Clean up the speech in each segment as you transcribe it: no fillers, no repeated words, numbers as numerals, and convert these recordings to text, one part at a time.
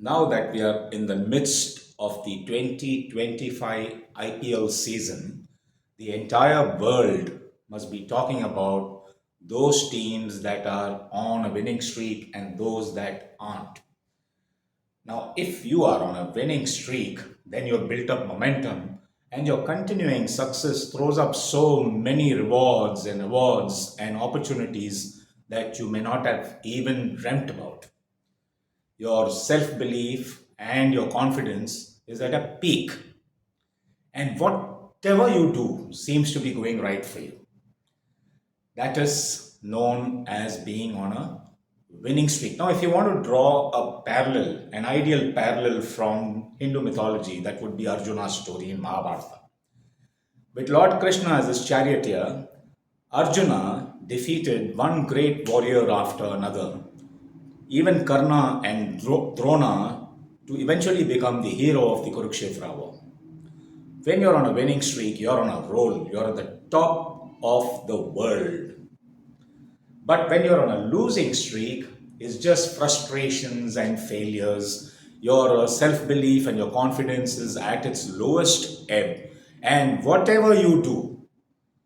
Now that we are in the midst of the 2025 IPL season, the entire world must be talking about those teams that are on a winning streak and those that aren't. Now, if you are on a winning streak, then you've built up momentum and your continuing success throws up so many rewards and awards and opportunities that you may not have even dreamt about. Your self belief and your confidence is at a peak, and whatever you do seems to be going right for you. That is known as being on a winning streak. Now, if you want to draw a parallel, an ideal parallel from Hindu mythology, that would be Arjuna's story in Mahabharata. With Lord Krishna as his charioteer, Arjuna defeated one great warrior after another, even Karna and Drona, to eventually become the hero of the Kurukshetra war. When you're on a winning streak, you're on a roll, you're at the top of the world. But when you're on a losing streak, it's just frustrations and failures. Your self belief and your confidence is at its lowest ebb. And whatever you do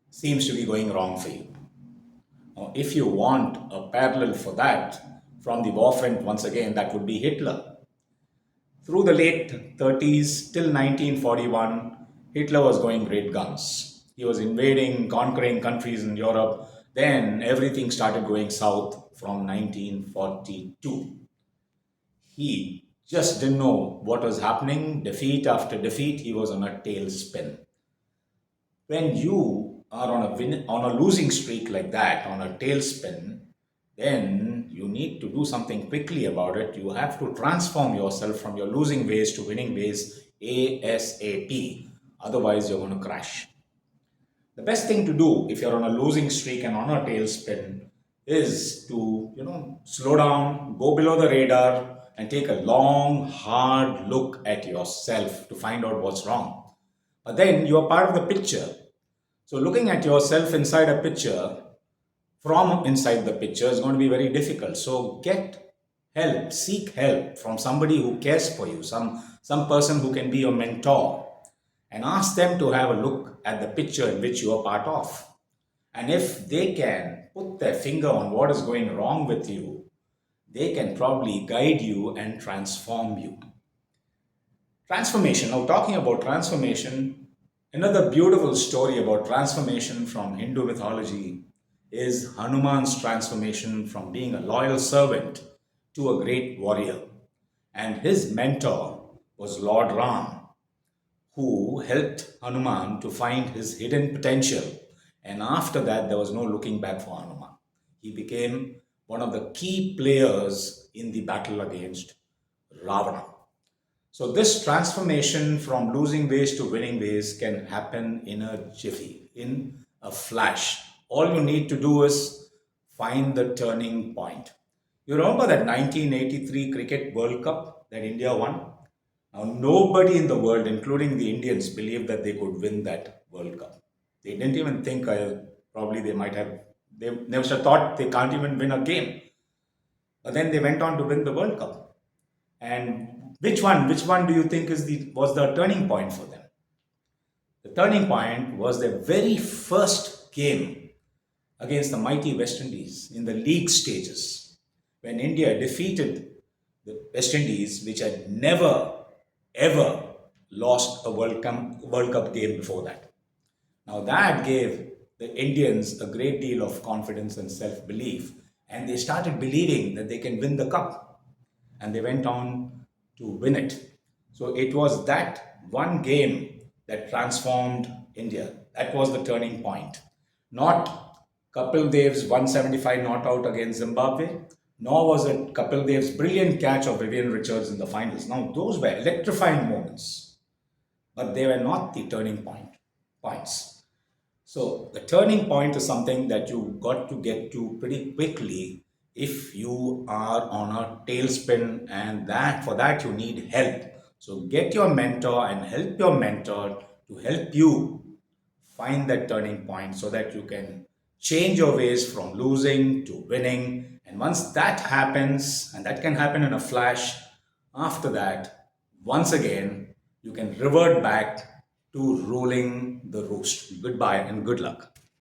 seems to be going wrong for you. Now, if you want a parallel for that from the war front, once again, that would be Hitler. Through the late 30s till 1941, Hitler was going great guns. He was invading, conquering countries in Europe. Then everything started going south from 1942. He just didn't know what was happening. Defeat after defeat, he was on a tailspin. When you are on a losing streak like that, on a tailspin, then you need to do something quickly about it. You have to transform yourself from your losing ways to winning ways ASAP. Otherwise, you're going to crash. The best thing to do if you're on a losing streak and on a tailspin is to, slow down, go below the radar, and take a long, hard look at yourself to find out what's wrong. But then you are part of the picture. So looking at yourself inside a picture, from inside the picture is going to be very difficult. So get help, seek help from somebody who cares for you, some person who can be your mentor, and ask them to have a look at the picture in which you are part of. And if they can put their finger on what is going wrong with you, they can probably guide you and transform you. Transformation. Now, talking about transformation, another beautiful story about transformation from Hindu mythology is Hanuman's transformation from being a loyal servant to a great warrior. And his mentor was Lord Ram, who helped Hanuman to find his hidden potential. And after that, there was no looking back for Hanuman. He became one of the key players in the battle against Ravana. So, this transformation from losing ways to winning ways can happen in a jiffy, in a flash. All you need to do is find the turning point. You remember that 1983 Cricket World Cup that India won? Now, nobody in the world, including the Indians, believed that they could win that World Cup. They didn't even think, probably they might have, they never thought they can't even win a game. But then they went on to win the World Cup. And which one do you think was the turning point for them? The turning point was their very first game against the mighty West Indies in the league stages, when India defeated the West Indies, which had never ever lost a World Cup game before that. Now that gave the Indians a great deal of confidence and self belief, and they started believing that they can win the cup, and they went on to win it. So it was that one game that transformed India. That was the turning point. Not Kapil Dev's 175 not out against Zimbabwe, nor was it Kapil Dev's brilliant catch of Vivian Richards in the finals. Now, those were electrifying moments, but they were not the points. So, the turning point is something that you got to get to pretty quickly if you are on a tailspin, and that for that you need help. So, get your mentor and help your mentor to help you find that turning point so that you can change your ways from losing to winning. And once that happens, and that can happen in a flash, After that, once again, you can revert back to rolling the roast. Goodbye and good luck.